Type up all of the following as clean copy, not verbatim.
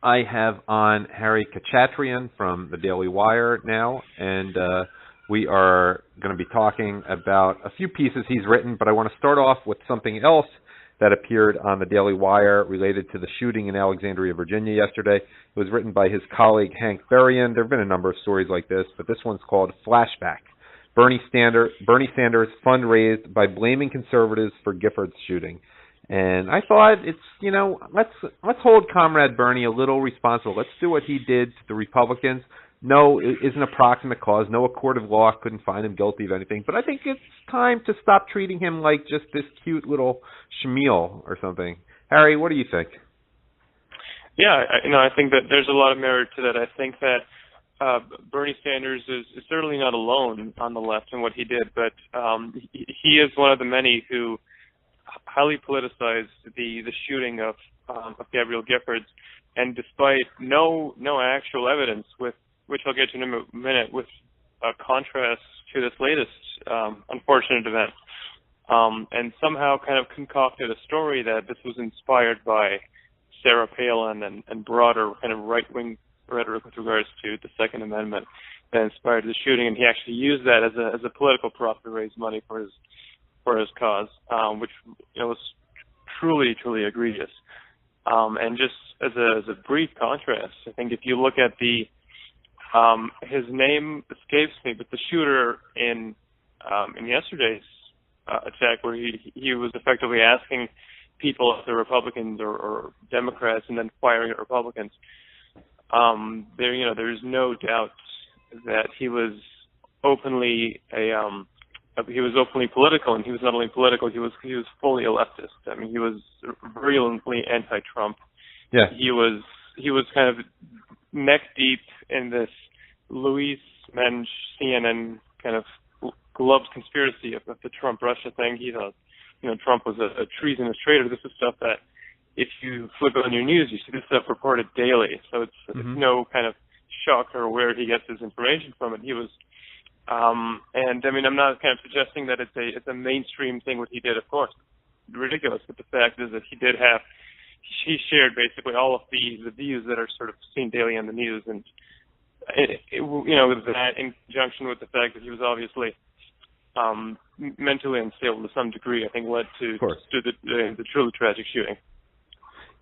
I have on Harry Khachatrian from the Daily Wire now, and we are going to be talking about a few pieces he's written, but I want to start off with something else that appeared on the Daily Wire related to the shooting in Alexandria, Virginia yesterday. It was written by his colleague Hank Berrien. There have been a number of stories like this, but this one's called Flashback. Bernie Sanders fundraised by blaming conservatives for Giffords shooting. And I thought let's hold Comrade Bernie a little responsible. Let's do what he did to the Republicans. No, it isn't a proximate cause. No court of law couldn't find him guilty of anything. But I think it's time to stop treating him like just this cute little schmeal or something. Harry, what do you think? Yeah, I think that there's a lot of merit to that. I think that Bernie Sanders is certainly not alone on the left in what he did, but he is one of the many who highly politicized the shooting of Gabrielle Giffords, and despite no actual evidence, with which I'll get to in a minute, with a contrast to this latest unfortunate event, and somehow kind of concocted a story that this was inspired by Sarah Palin and broader kind of right-wing rhetoric with regards to the Second Amendment that inspired the shooting, and he actually used that as a political prop to raise money for his cause, which was truly egregious. And just as a brief contrast, I think if you look at his name escapes me, but the shooter in yesterday's attack, where he was effectively asking people if they're Republicans or Democrats, and then firing at Republicans. There's no doubt that he was openly political, and he was not only political, he was fully a leftist. I mean, he was virulently anti-Trump. Yeah. He was kind of neck deep in this Louis Mensch CNN kind of gloved conspiracy of the Trump-Russia thing. He thought, Trump was a treasonous traitor. This is stuff that if you flip on your news, you see this stuff reported daily. So it's no kind of shock or where he gets his information from. And he was, and I mean, I'm not kind of suggesting that it's a mainstream thing what he did, of course. It's ridiculous, but the fact is that he shared basically all of the views that are sort of seen daily on the news, and that in conjunction with the fact that he was obviously mentally unstable to some degree, I think led to the truly tragic shooting.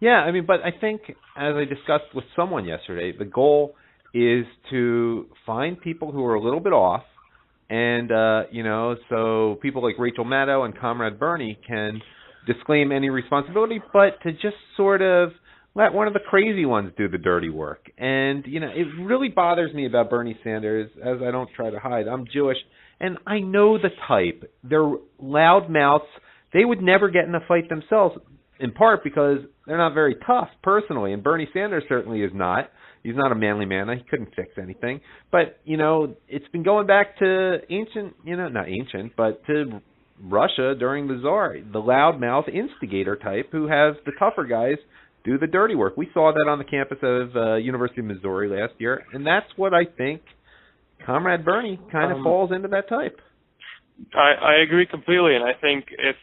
Yeah, I mean, but I think, as I discussed with someone yesterday, the goal is to find people who are a little bit off, and so people like Rachel Maddow and Comrade Bernie can disclaim any responsibility, but to just sort of let one of the crazy ones do the dirty work. And, it really bothers me about Bernie Sanders, as I don't try to hide. I'm Jewish, and I know the type. They're loud mouths. They would never get in a fight themselves, in part because they're not very tough personally, and Bernie Sanders certainly is not. He's not a manly man. He couldn't fix anything. But, it's been going back to not ancient, but to Russia during the Tsar, the loudmouth instigator type who has the tougher guys do the dirty work. We saw that on the campus of University of Missouri last year, and that's what I think Comrade Bernie kind of falls into that type. I agree completely, and I think if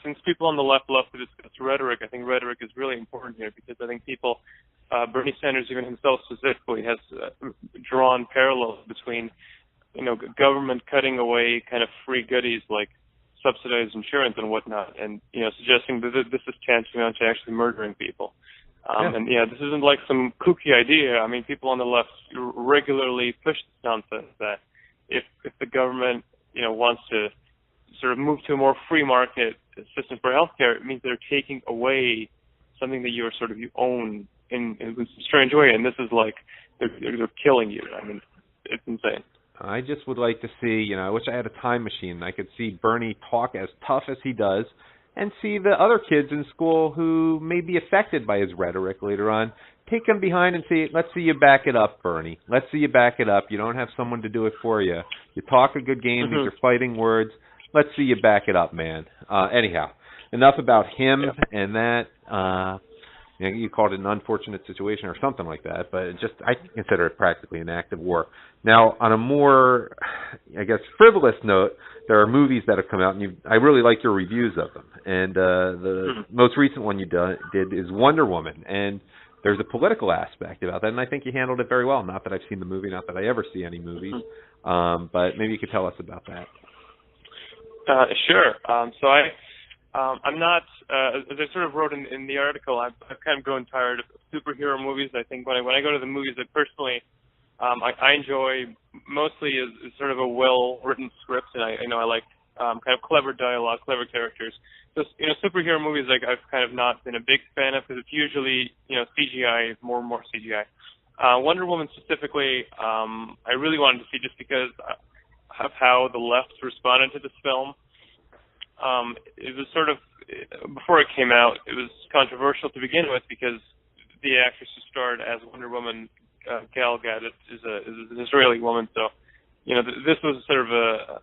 since people on the left love to discuss rhetoric, I think rhetoric is really important here, because I think people, Bernie Sanders even himself specifically, has drawn parallels between government cutting away kind of free goodies like subsidized insurance and whatnot, and suggesting that this is tantamount to actually murdering people. And this isn't like some kooky idea. I mean, people on the left regularly push this nonsense that if the government wants to sort of move to a more free market system for healthcare, it means they're taking away something that you own in a strange way, and this is like they're killing you. I mean, it's insane. I just would like to see, I wish I had a time machine. I could see Bernie talk as tough as he does and see the other kids in school who may be affected by his rhetoric later on, take him behind and say, let's see you back it up, Bernie. Let's see you back it up. You don't have someone to do it for you. You talk a good game. These are fighting words. Let's see you back it up, man. Anyhow, enough about him and that. You called it an unfortunate situation or something like that, but I consider it practically an act of war. Now, on a more, frivolous note, there are movies that have come out, and I really like your reviews of them. And the most recent one you did is Wonder Woman, and there's a political aspect about that, and I think you handled it very well. Not that I've seen the movie, not that I ever see any movies, but maybe you could tell us about that. Sure. So I'm not, as I sort of wrote in the article, I've kind of grown tired of superhero movies. I think when I go to the movies, I personally, I enjoy mostly is sort of a well-written script, and I like kind of clever dialogue, clever characters. So, superhero movies, like, I've kind of not been a big fan of, because it's usually, CGI, more and more CGI. Wonder Woman specifically, I really wanted to see just because of how the left responded to this film. It was sort of, before it came out, it was controversial to begin with because the actress who starred as Wonder Woman, Gal Gadot, is an Israeli woman. So, this was sort of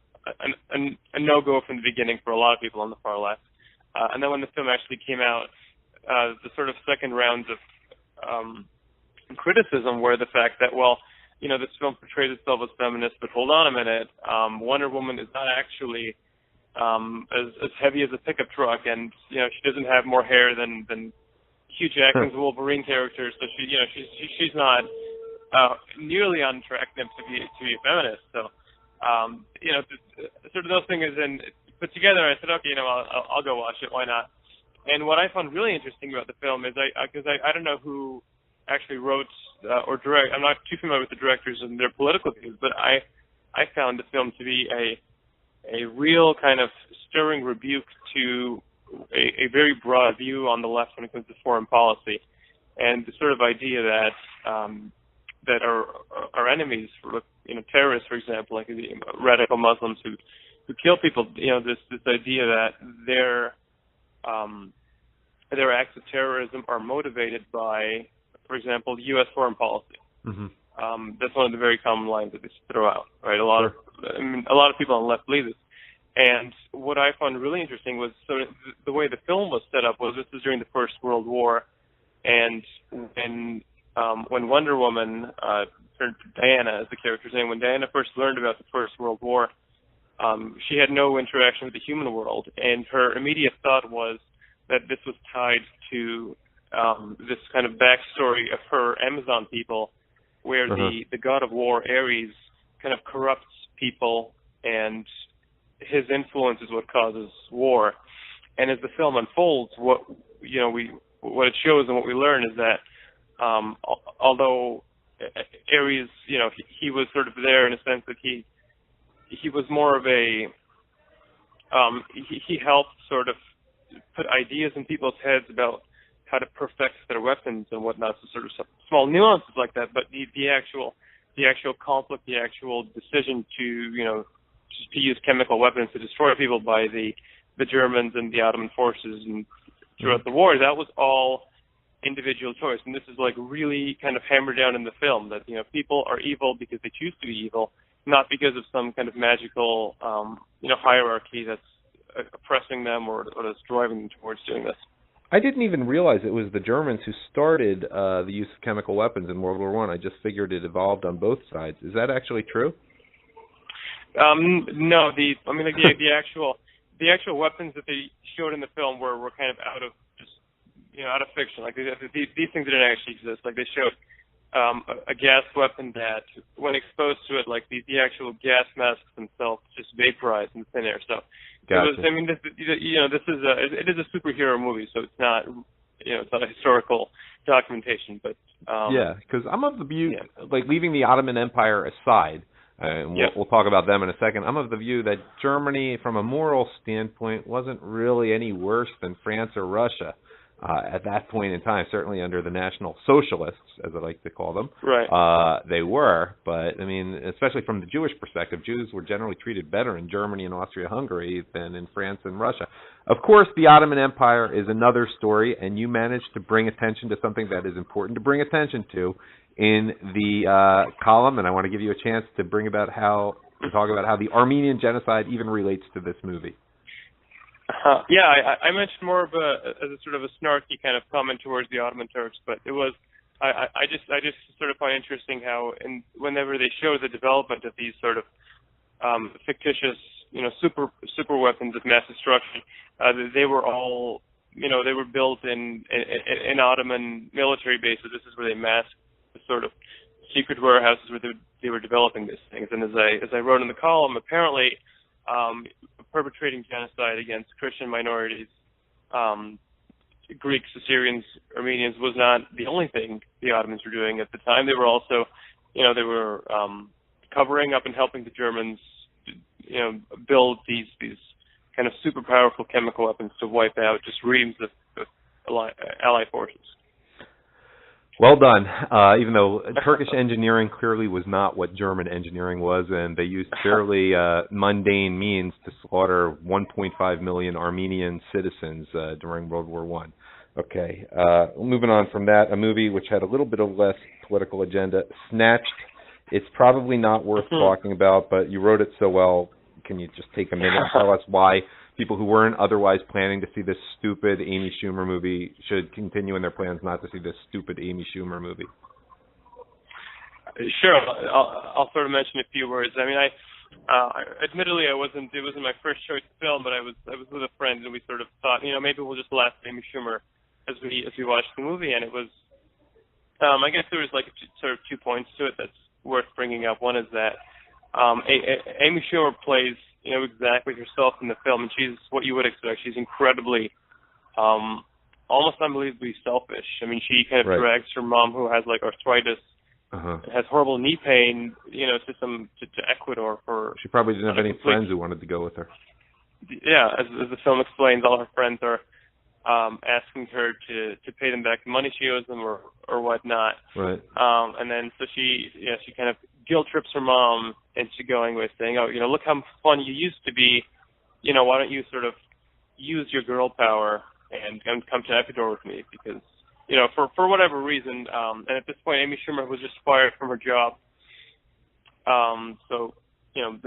a no-go from the beginning for a lot of people on the far left. And then when the film actually came out, the sort of second rounds of criticism were the fact that, well, this film portrays itself as feminist, but hold on a minute, Wonder Woman is not actually as heavy as a pickup truck, and she doesn't have more hair than Hugh Jackman's Wolverine character, so she's not nearly on track to be a feminist. So sort of those things and put together, I said, okay, I'll go watch it. Why not? And what I found really interesting about the film is because I don't know who actually wrote or direct. I'm not too familiar with the directors and their political views, but I found the film to be a real kind of stirring rebuke to a very broad view on the left when it comes to foreign policy, and the sort of idea that our enemies, terrorists, for example, like radical Muslims who kill people, this idea that their acts of terrorism are motivated by, for example, U.S. foreign policy. Mm-hmm. That's one of the very common lines that they throw out, right? A lot of people on the left believe this. And what I found really interesting was the way the film was set up was this was during the First World War, and when Wonder Woman, Diana is the character's name, when Diana first learned about the First World War, she had no interaction with the human world, and her immediate thought was that this was tied to this kind of backstory of her Amazon people, where the god of war, Ares, kind of corrupts people, and his influence is what causes war. And as the film unfolds, what it shows and what we learn is that although Ares, he was sort of there in a sense that he was more of a he helped sort of put ideas in people's heads about how to perfect their weapons and whatnot, so sort of some small nuances like that. But the actual conflict, the actual decision to use chemical weapons to destroy people by the Germans and the Ottoman forces and throughout the war, that was all individual choice. And this is like really kind of hammered down in the film that people are evil because they choose to be evil, not because of some kind of magical hierarchy that's oppressing them or that's driving them towards doing this. I didn't even realize it was the Germans who started the use of chemical weapons in World War I. I just figured it evolved on both sides. Is that actually true? No, the actual weapons that they showed in the film were kind of out of fiction. Like these things didn't actually exist. Like they showed a gas weapon that, when exposed to it, like the actual gas masks themselves just vaporized in thin air. So gotcha. It is a superhero movie, so it's not it's not a historical documentation. But yeah, because I'm of the view, like leaving the Ottoman Empire aside. And we'll talk about them in a second. I'm of the view that Germany, from a moral standpoint, wasn't really any worse than France or Russia at that point in time, certainly under the National Socialists, as I like to call them. Right. They were, but, I mean, especially from the Jewish perspective, Jews were generally treated better in Germany and Austria-Hungary than in France and Russia. Of course, the Ottoman Empire is another story, and you managed to bring attention to something that is important to bring attention to in the column, and I want to give you a chance to talk about how the Armenian genocide even relates to this movie. I mentioned more of as a sort of a snarky kind of comment towards the Ottoman Turks, but it was I just sort of find interesting how whenever they show the development of these sort of fictitious super weapons of mass destruction, they were all they were built in Ottoman military bases. This is where they masked the sort of secret warehouses where they were developing these things. And as I wrote in the column, apparently perpetrating genocide against Christian minorities, Greeks, Assyrians, Armenians, was not the only thing the Ottomans were doing at the time. They were also, they were covering up and helping the Germans, build these kind of super powerful chemical weapons to wipe out just reams of Allied forces. Well done. Even though Turkish engineering clearly was not what German engineering was, and they used fairly mundane means to slaughter 1.5 million Armenian citizens during World War I. Okay, moving on from that, a movie which had a little bit of less political agenda, Snatched. It's probably not worth talking about, but you wrote it so well. Can you just take a minute and tell us why people who weren't otherwise planning to see this stupid Amy Schumer movie should continue in their plans not to see this stupid Amy Schumer movie? Sure. I'll sort of mention a few words. I mean, admittedly, it wasn't my first choice film, but I was with a friend, and we sort of thought, maybe we'll just laugh at Amy Schumer as we watched the movie, and it was, I guess there was like sort of 2 points to it that's worth bringing up. One is that Amy Schumer plays, exactly herself in the film, and she's what you would expect. She's incredibly, almost unbelievably selfish. I mean, she kind of drags her mom, who has like arthritis, has horrible knee pain, to Ecuador for. She probably didn't have any friends who wanted to go with her. Yeah, as the film explains, all her friends are asking her to pay them back the money she owes them or whatnot. Right. And then so she kind of guilt trips her mom into going with saying, look how fun you used to be. Why don't you sort of use your girl power and come to Ecuador with me? Because, for whatever reason, and at this point, Amy Schumer was just fired from her job. So,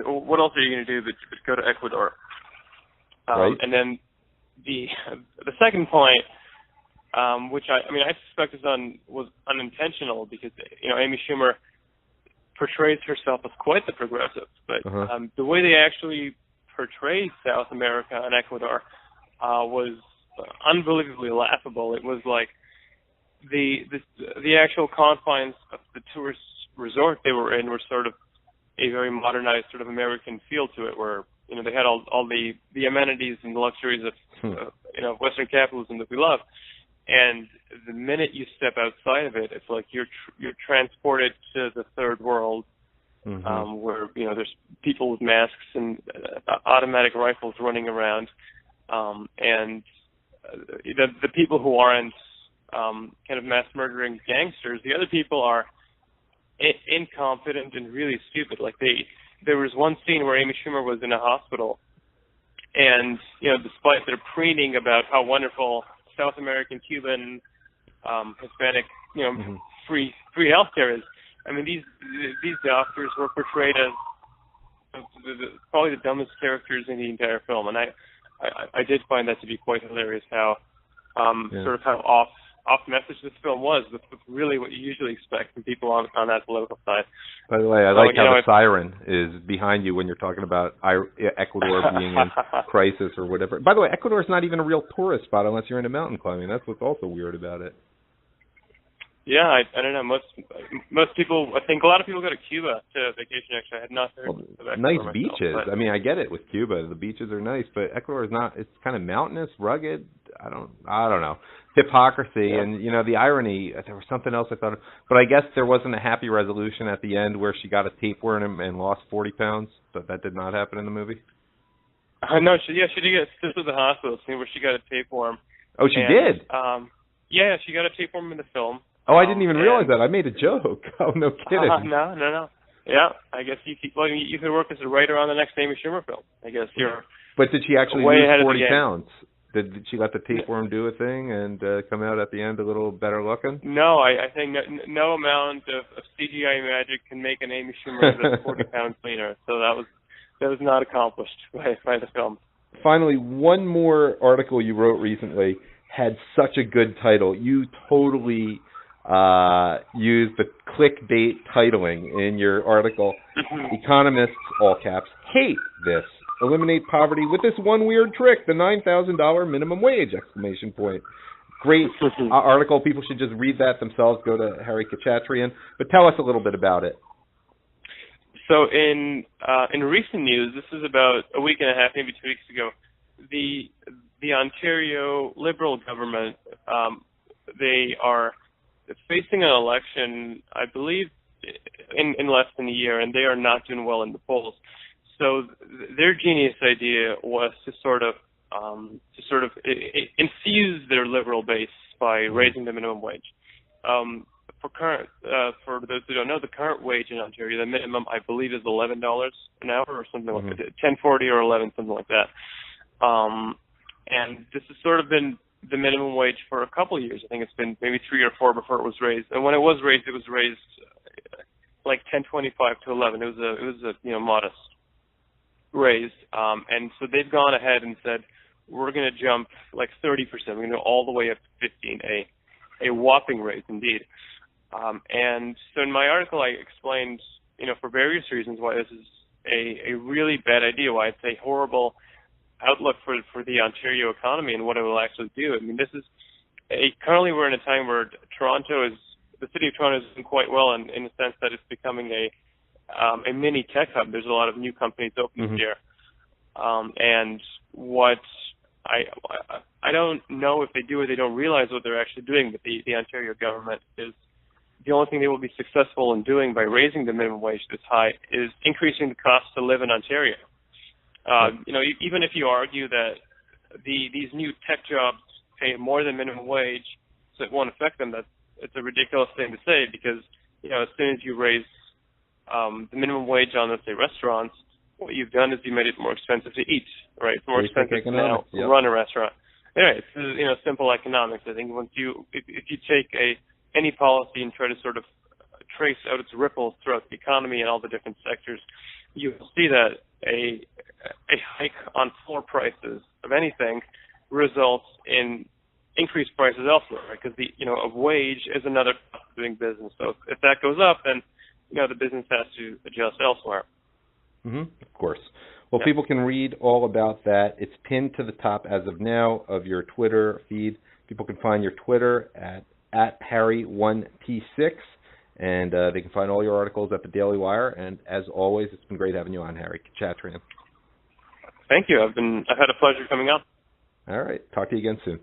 what else are you going to do but go to Ecuador? Right. And then the second point, which I suspect was unintentional, because Amy Schumer portrays herself as quite the progressive, but the way they actually portrayed South America and Ecuador was unbelievably laughable. It was like the actual confines of the tourist resort they were in were sort of a very modernized sort of American feel to it, where they had all the amenities and the luxuries of Western capitalism that we love. And the minute you step outside of it, it's like you're transported to the third world, where there's people with masks and automatic rifles running around, and the people who aren't kind of mass murdering gangsters, the other people are incompetent and really stupid. Like there was one scene where Amy Schumer was in a hospital, and despite their preening about how wonderful South American, Cuban, Hispanic, free healthcare is, I mean, these doctors were portrayed as probably the dumbest characters in the entire film, and I did find that to be quite hilarious. How sort of how off message this film was with really what you usually expect from people on that political side. By the way, I like how the siren is behind you when you're talking about Ecuador being in crisis or whatever. By the way, Ecuador is not even a real tourist spot unless you're into mountain climbing. That's what's also weird about it. Yeah, I don't know. Most people, I think a lot of people go to Cuba to vacation. Actually, I had not heard of Ecuador nice myself, beaches. But I mean, I get it with Cuba. The beaches are nice, but Ecuador is not. It's kind of mountainous, rugged. I don't know. Hypocrisy, and the irony. There was something else I thought of, but I guess there wasn't a happy resolution at the end where she got a tapeworm and lost 40 pounds. But that did not happen in the movie. No, she did get this was the hospital scene where she got a tapeworm. Oh, she did. Yeah, she got a tapeworm in the film. Oh, I didn't even realize that. I made a joke. Oh, no kidding. No. Yeah, I guess you could work as a writer on the next Amy Schumer film. I guess you're. But did she actually lose 40 pounds? Did she let the tapeworm do a thing and come out at the end a little better looking? No, I think no amount of CGI magic can make an Amy Schumer 40 pounds leaner. So that was not accomplished by the film. Finally, one more article you wrote recently had such a good title. You totally used the clickbait titling in your article. Economists, all caps, hate this eliminate poverty with this one weird trick, the $9,000 minimum wage, exclamation point. Great article. People should just read that themselves. Go to Harry Khachatrian. But tell us a little bit about it. So in recent news, this is about a week and a half, maybe 2 weeks ago, the Ontario Liberal government, they are facing an election, I believe, in less than a year, and they are not doing well in the polls. So their genius idea was to sort of infuse their liberal base by raising the minimum wage. For those who don't know, the current wage in Ontario, the minimum, I believe, is $11 an hour or something like that, $10.40 or $11, something like that. And this has sort of been the minimum wage for a couple of years. I think it's been maybe 3 or 4 before it was raised. And when it was raised like $10.25 to $11. It was a modest raise. And so they've gone ahead and said, we're going to jump like 30%. We're going to go all the way up to 15, a whopping raise indeed. And so in my article, I explained, for various reasons why this is a really bad idea, why it's a horrible outlook for the Ontario economy and what it will actually do. I mean, currently we're in a time where the city of Toronto is doing quite well in the sense that it's becoming a mini tech hub. There's a lot of new companies opening here. And what I don't know if they do or they don't realize what they're actually doing, but the Ontario government is the only thing they will be successful in doing by raising the minimum wage this high is increasing the cost to live in Ontario. Even if you argue that these new tech jobs pay more than minimum wage, so it won't affect them, it's a ridiculous thing to say because, as soon as you raise the minimum wage on, let's say, restaurants, what you've done is you made it more expensive to eat, right? It's more expensive to run a restaurant. Anyway, it's simple economics. I think if you take any policy and try to sort of trace out its ripples throughout the economy and all the different sectors, you will see that a hike on floor prices of anything results in increased prices elsewhere, right? Because a wage is another cost of doing business. So if that goes up, then the business has to adjust elsewhere. Of course. Well, people can read all about that. It's pinned to the top as of now of your Twitter feed. People can find your Twitter at Harry1P6, and they can find all your articles at the Daily Wire. And as always, it's been great having you on, Harry Khachatrian. Thank you. I've had a pleasure coming on. All right. Talk to you again soon.